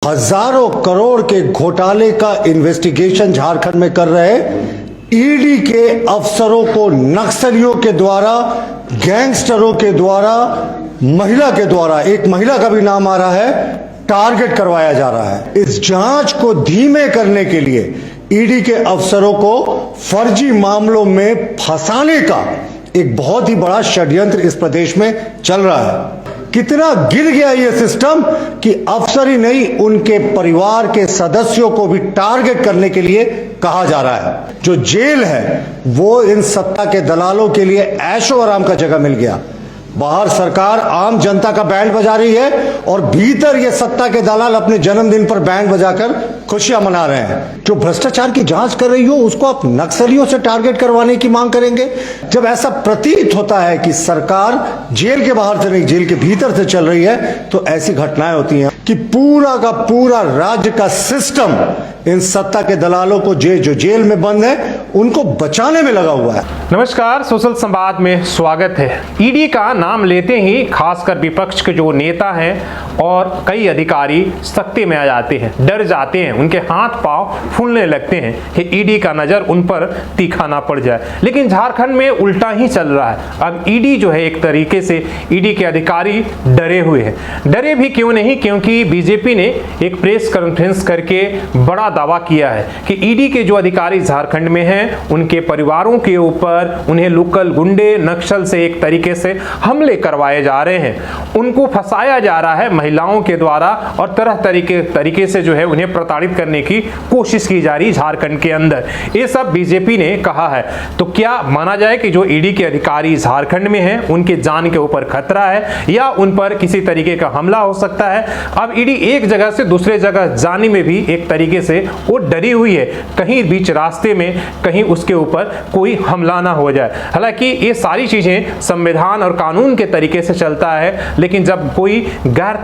हजारों करोड़ के घोटाले का इन्वेस्टिगेशन झारखंड में कर रहे ईडी के अफसरों को नक्सलियों के द्वारा, गैंगस्टरों के द्वारा, महिला के द्वारा, एक महिला का भी नाम आ रहा है, टारगेट करवाया जा रहा है। इस जांच को धीमे करने के लिए ईडी के अफसरों को फर्जी मामलों में फंसाने का एक बहुत ही बड़ा षड्यंत्र इस प्रदेश में चल रहा है। कितना गिर गया ये सिस्टम कि अफसर ही नहीं, उनके परिवार के सदस्यों को भी टारगेट करने के लिए कहा जा रहा है। जो जेल है वो इन सत्ता के दलालों के लिए ऐशो आराम का जगह मिल गया। बाहर सरकार आम जनता का बैंड बजा रही है और भीतर ये सत्ता के दलाल अपने जन्मदिन पर बैंड बजाकर खुशियां मना रहे हैं। जो भ्रष्टाचार की जांच कर रही हो उसको आप नक्सलियों से टारगेट करवाने की मांग करेंगे। जब ऐसा प्रतीत होता है कि सरकार जेल के बाहर से नहीं, जेल के भीतर से चल रही है, तो ऐसी घटनाएं होती हैं कि पूरा का पूरा राज्य का सिस्टम इन सत्ता के दलालों को जो जेल में बंद है उनको बचाने में लगा हुआ है। नमस्कार, सोशल संवाद में स्वागत है। ईडी का नाम लेते ही खासकर विपक्ष के जो नेता हैं और कई अधिकारी सख्ती में आ जाते हैं, डर जाते हैं, उनके हाथ पांव फूलने लगते हैं कि ईडी का नजर उन पर तीखा ना पड़ जाए। लेकिन झारखंड में उल्टा ही चल रहा है। अब ईडी जो है, एक तरीके से ईडी के अधिकारी डरे हुए हैं। डरे भी क्यों नहीं, क्योंकि बीजेपी ने एक प्रेस कॉन्फ्रेंस करके बड़ा दावा किया है कि ईडी के जो अधिकारी झारखंड में हैं उनके परिवारों के ऊपर उन्हें लोकल गुंडे नक्सल से एक तरीके से हमले करवाए जा रहे हैं, उनको फंसाया जा रहा है महिलाओं के द्वारा और तरह तरीके से जो है उन्हें प्रताड़ित करने की कोशिश की जा रही है झारखंड के अंदर। ये सब बीजेपी ने कहा है। तो क्या माना जाए कि जो ईडी के अधिकारी झारखंड में हैं उनके जान के ऊपर खतरा है या उन पर किसी तरीके का हमला हो सकता है? अब ईडी एक जगह से दूसरे जगह जाने में भी एक तरीके से वो डरी हुई है, कहीं बीच रास्ते में कहीं उसके ऊपर कोई हमला ना हो जाए। हालांकि ये सारी चीजें संविधान और कानून के तरीके से चलता है, लेकिन जब कोई गैर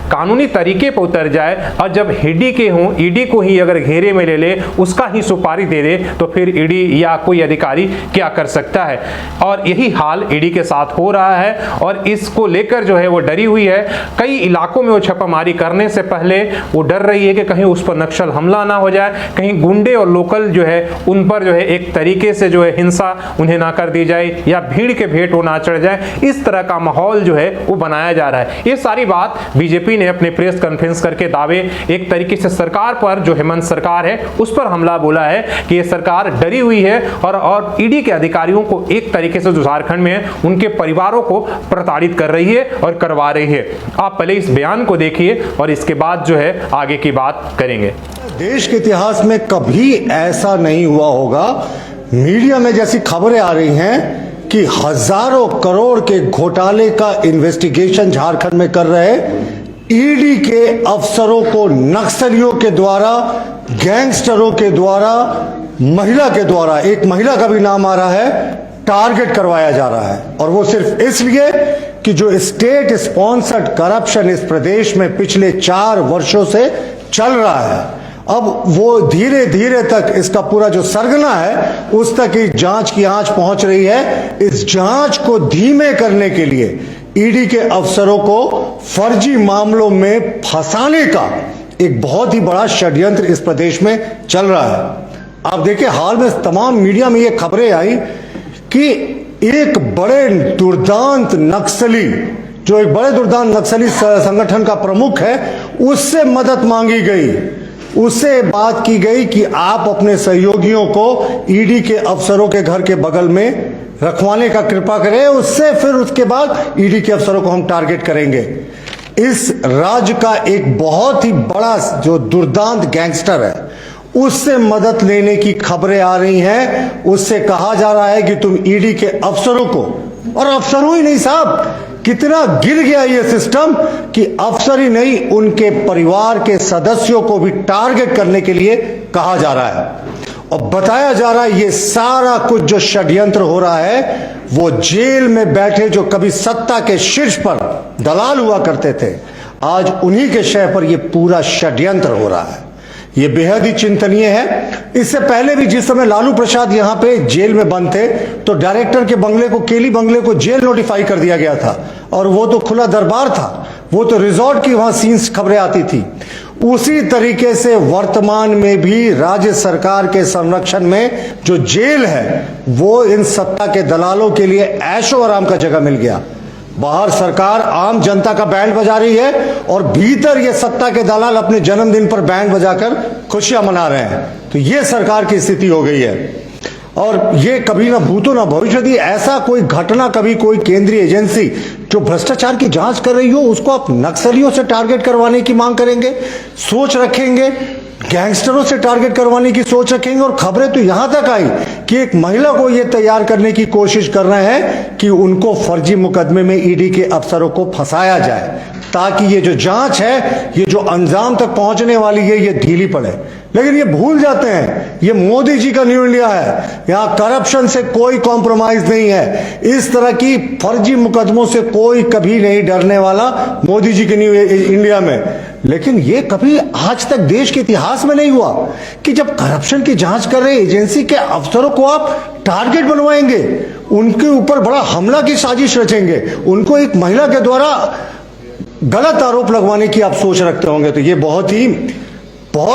कानूनी तरीके पर उतर जाए और जब ईडी को ही अगर घेरे में ले ले, उसका ही सुपारी दे दे, तो फिर ईडी या कोई अधिकारी क्या कर सकता है? और यही हाल ईडी के साथ हो रहा है और इसको लेकर जो है वो डरी हुई है। कई इलाकों में वो छापामारी करने से पहले वो डर रही है कि कहीं उस पर नक्सल हमला ना हो जाए, कहीं गुंडे और लोकल जो है उन पर जो है एक तरीके से जो है हिंसा उन्हें ना कर दी जाए या भीड़ के भेंट वो ना चढ़ जाए। इस तरह का माहौल जो है वो बनाया जा रहा है। ये सारी बात बीजेपी ने अपने प्रेस कॉन्फ्रेंस करके दावे एक तरीके से सरकार पर, जो हेमंत सरकार है उस पर हमला बोला है कि ये सरकार डरी हुई है और ईडी के अधिकारियों को एक तरीके से जो झारखंड में है उनके परिवारों को प्रताड़ित कर रही है और करवा रही है। आप पहले इस बयान को देखिए और इसके बाद जो है आगे की बात करेंगे। देश के इतिहास में कभी ऐसा नहीं हुआ होगा। मीडिया में जैसी खबरें आ रही हैं कि हजारों करोड़ के घोटाले का इन्वेस्टिगेशन झारखंड में कर रहे ईडी के अफसरों को नक्सलियों के द्वारा, गैंगस्टरों के द्वारा, महिला के द्वारा, एक महिला का भी नाम आ रहा है, टारगेट करवाया जा रहा है। और वो सिर्फ इसलिए कि जो स्टेट स्पॉन्सर्ड करप्शन इस प्रदेश में पिछले 4 वर्षों से चल रहा है, अब वो धीरे धीरे तक इसका पूरा जो सरगना है उस तक इस जांच की आंच पहुंच रही है। इस जांच को धीमे करने के लिए ईडी के अफसरों को फर्जी मामलों में फंसाने का एक बहुत ही बड़ा षड्यंत्र इस प्रदेश में चल रहा है। आप देखिए, हाल में तमाम मीडिया में ये खबरें आई कि एक बड़े दुर्दांत नक्सली, जो एक बड़े दुर्दांत नक्सली संगठन का प्रमुख है, उससे मदद मांगी गई। उससे बात की गई कि आप अपने सहयोगियों को ईडी के अफसरों के घर के बगल में रखवाने का कृपा करें, उससे फिर उसके बाद ईडी के अफसरों को हम टारगेट करेंगे। इस राज्य का एक बहुत ही बड़ा जो दुर्दांत गैंगस्टर है, उससे मदद लेने की खबरें आ रही हैं। उससे कहा जा रहा है कि तुम ईडी के अफसरों को, और अफसरों ही नहीं साहब, कितना गिर गया ये सिस्टम कि अफसर ही नहीं, उनके परिवार के सदस्यों को भी टारगेट करने के लिए कहा जा रहा है। और बताया जा रहा है ये सारा कुछ जो षड्यंत्र हो रहा है वो जेल में बैठे जो कभी सत्ता के शीर्ष पर दलाल हुआ करते थे, आज उन्हीं के शय पर ये पूरा षड्यंत्र हो रहा है। ये बेहद ही चिंतनीय है। इससे पहले भी जिस समय लालू प्रसाद यहाँ पे जेल में बंद थे तो डायरेक्टर के बंगले को, केली बंगले को जेल नोटिफाई कर दिया गया था और वो तो खुला दरबार था, वो तो रिजॉर्ट की वहां सीन्स खबरें आती थी। उसी तरीके से वर्तमान में भी राज्य सरकार के संरक्षण में जो जेल है वो इन सत्ता के दलालों के लिए ऐशो आराम का जगह मिल गया। बाहर सरकार आम जनता का बैंड बजा रही है और भीतर ये सत्ता के दलाल अपने जन्मदिन पर बैंड बजाकर खुशियां मना रहे हैं। तो ये सरकार की स्थिति हो गई है। और ये कभी ना भूतो ना भविष्यति ऐसा कोई घटना, कभी कोई केंद्रीय एजेंसी जो भ्रष्टाचार की जांच कर रही हो उसको आप नक्सलियों से टारगेट करवाने की मांग करेंगे, सोच रखेंगे, गैंगस्टरों से टारगेट करवाने की सोच रखेंगे। और खबरें तो यहां तक आई कि एक महिला को यह तैयार करने की कोशिश कर रहे हैं कि उनको फर्जी मुकदमे में ईडी के अफसरों को फंसाया जाए ताकि ये जो जांच है, ये जो अंजाम तक पहुंचने वाली है, ये ढीली पड़े। लेकिन ये भूल जाते हैं ये मोदी जी का न्यू इंडिया है, यहां करप्शन से कोई कॉम्प्रोमाइज नहीं है। इस तरह की फर्जी मुकदमों से कोई कभी नहीं डरने वाला मोदी जी के न्यू इंडिया में। लेकिन ये कभी आज तक देश के इतिहास में नहीं हुआ कि जब करप्शन की जांच कर रहे एजेंसी के अफसरों को आप टारगेट बनवाएंगे, उनके ऊपर बड़ा हमला की साजिश रचेंगे, उनको एक महिला के द्वारा गलत आरोप लगवाने की आप सोच रखते होंगे। तो ये बहुत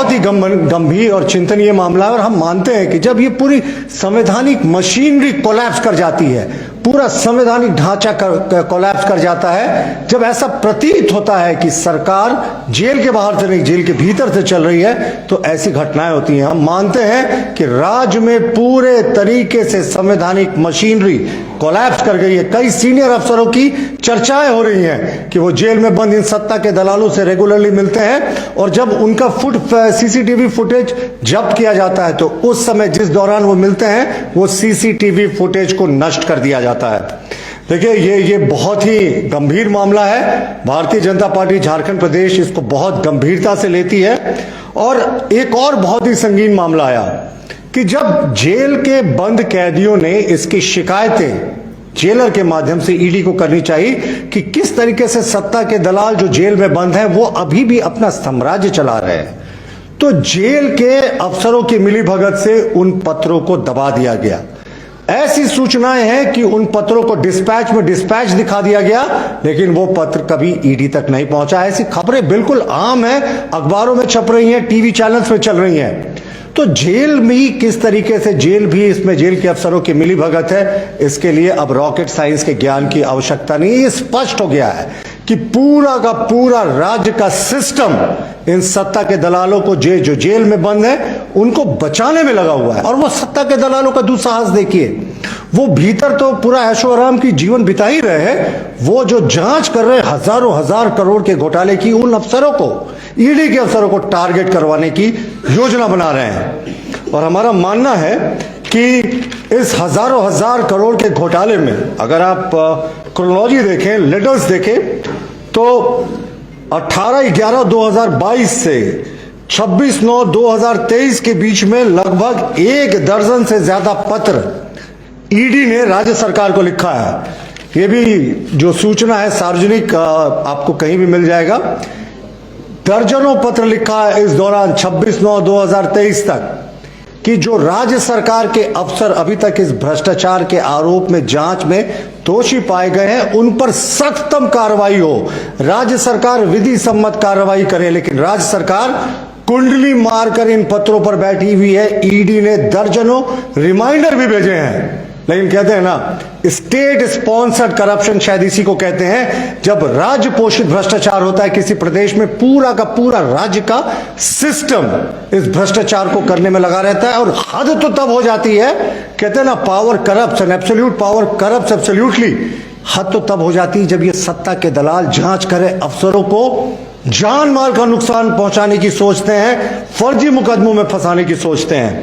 ही गंभीर और चिंतनीय मामला है। और हम मानते हैं कि जब ये पूरी संवैधानिक मशीनरी कोलैप्स कर जाती है, पूरा संवैधानिक ढांचा कोलैप्स कर जाता है, जब ऐसा प्रतीत होता है कि सरकार जेल के बाहर से नहीं जेल के भीतर से चल रही है, तो ऐसी घटनाएं होती हैं। हम मानते हैं कि राज्य में पूरे तरीके से संवैधानिक मशीनरी कोलैप्स कर गई है। कई सीनियर अफसरों की चर्चाएं हो रही हैं कि वो जेल में बंद इन सत्ता के दलालों से रेगुलरली मिलते हैं और जब उनका सीसीटीवी फुटेज जब्त किया जाता है तो उस समय जिस दौरान वो मिलते हैं वो सीसीटीवी फुटेज को नष्ट कर दिया जाता है। देखिए ये बहुत ही गंभीर मामला है। भारतीय जनता पार्टी झारखंड प्रदेश इसको बहुत गंभीरता से लेती है। और एक और बहुत ही संगीन मामला आया कि जब जेल के बंद कैदियों ने इसकी शिकायतें जेलर के माध्यम से ईडी को करनी चाहिए कि किस तरीके से सत्ता के दलाल जो जेल में बंद हैं वो अभी भी अपना साम्राज्य चला रहे हैं, तो जेल के अफसरों की मिलीभगत से उन पत्रों को दबा दिया गया। ऐसी सूचनाएं हैं कि उन पत्रों को डिस्पैच दिखा दिया गया, लेकिन वो पत्र कभी ईडी तक नहीं पहुंचा। ऐसी खबरें बिल्कुल आम है, अखबारों में छप रही हैं, टीवी चैनल्स में चल रही हैं। तो जेल में किस तरीके से इसमें जेल के अफसरों की मिलीभगत है, इसके लिए अब रॉकेट साइंस के ज्ञान की आवश्यकता नहीं है। ये स्पष्ट हो गया है कि पूरा का पूरा राज्य का सिस्टम इन सत्ता के दलालों को जो जेल में बंद है उनको बचाने में लगा हुआ है। और वो सत्ता के दलालों का दुस्साहस देखिए, वो भीतर तो पूरा ऐशो आराम की जीवन बिता ही रहे हैं, वो जो जांच कर रहे हजारों हजार करोड़ के घोटाले की, उन अफसरों को, ईडी के अफसरों को टारगेट करवाने की योजना बना रहे हैं। और हमारा मानना है कि इस हजारों हजार करोड़ के घोटाले में अगर आप क्रोनोलॉजी देखें, लेटर्स देखें, तो 18/11/2022 से 26/9/2023 के बीच में लगभग 1 दर्जन से ज्यादा पत्र ईडी ने राज्य सरकार को लिखा है। ये भी जो सूचना है सार्वजनिक, आपको कहीं भी मिल जाएगा। दर्जनों पत्र लिखा है इस दौरान 26/9/2023 तक कि जो राज्य सरकार के अफसर अभी तक इस भ्रष्टाचार के आरोप में जांच में दोषी पाए गए हैं, उन पर सख्तम कार्रवाई हो, राज्य सरकार विधि सम्मत कार्रवाई करे। लेकिन राज्य सरकार कुंडली मारकर इन पत्रों पर बैठी हुई है। ईडी ने दर्जनों रिमाइंडर भी भेजे हैं, लेकिन कहते हैं ना, स्टेट स्पॉन्सर्ड करप्शन शायद इसी को कहते हैं, जब राज्य पोषित भ्रष्टाचार होता है किसी प्रदेश में, पूरा का पूरा राज्य का सिस्टम इस भ्रष्टाचार को करने में लगा रहता है। और हद तो तब हो जाती है, कहते हैं ना, power corrupts and absolute power corrupts absolutely. हद तो तब हो जाती है जब ये सत्ता के दलाल जांच करे, अफसरों को जान माल का नुकसान पहुंचाने की सोचते हैं, फर्जी मुकदमों में फंसाने की सोचते हैं।